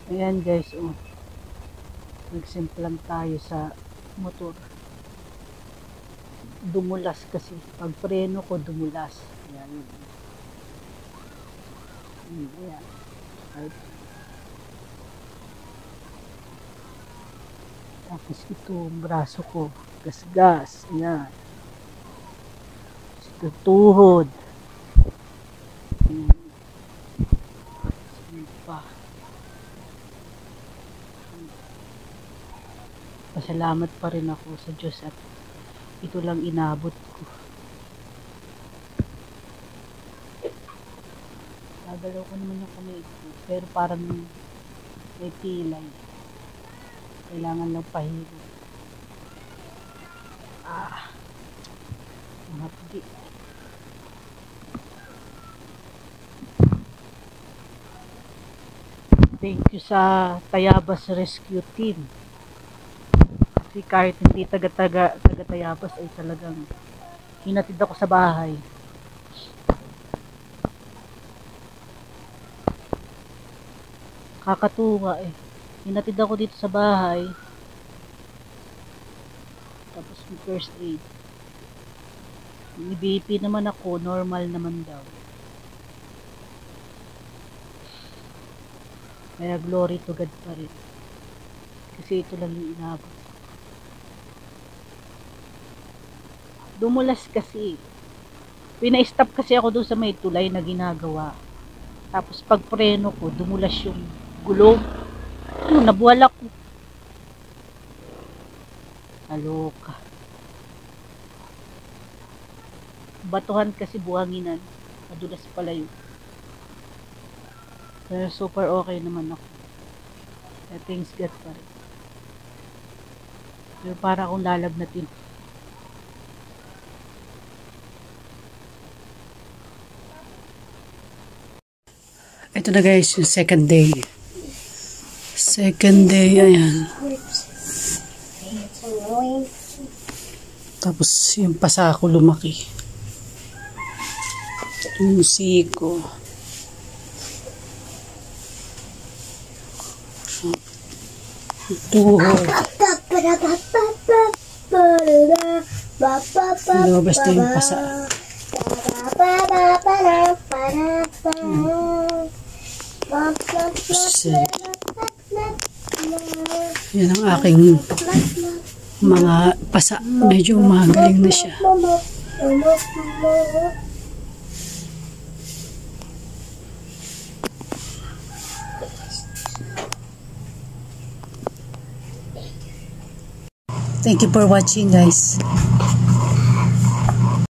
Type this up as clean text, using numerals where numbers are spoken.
Ayan guys, oh. Nagsimplang tayo sa motor. Dumulas kasi. Pag preno ko, dumulas. Ayan. Ayan. Tapos ito, braso ko. Gas-gas. Ayan. Ito, tuhod. Ayan. Pa. Pasalamat pa rin ako sa Diyos at ito lang inabot ko. Nagalaw ko naman yung kamay ko, pero parang may pilay. Kailangan lang pahilo. Mahapdi. Thank you sa Tayabas Rescue Team. Kasi kahit hindi taga-Tayabas ay talagang hinatid ako sa bahay. Kakatuwa eh. Hinatid ako dito sa bahay. Tapos may first aid. May BP naman ako, normal naman daw. Kaya glory to God pa rin. Kasi ito lang yung inabot. Dumulas kasi. Pina-stop kasi ako doon sa may tulay na ginagawa. Tapos pag preno ko, dumulas yung gulong. Nabuwalak ko. Aloka. Batuhan kasi buhanginan. Madulas pala yun. Pero super okay naman ako. Kaya thanks God pa rin. Pero para akong lalagnatin. Ito na guys, yung second day. Second day, ayan. Tapos yung pasa ko lumaki. Yung siko. Tuhod. Lumabas na yung pasa. Yan ang aking mga pasa. Medyo magaling na siya. Thank you for watching guys.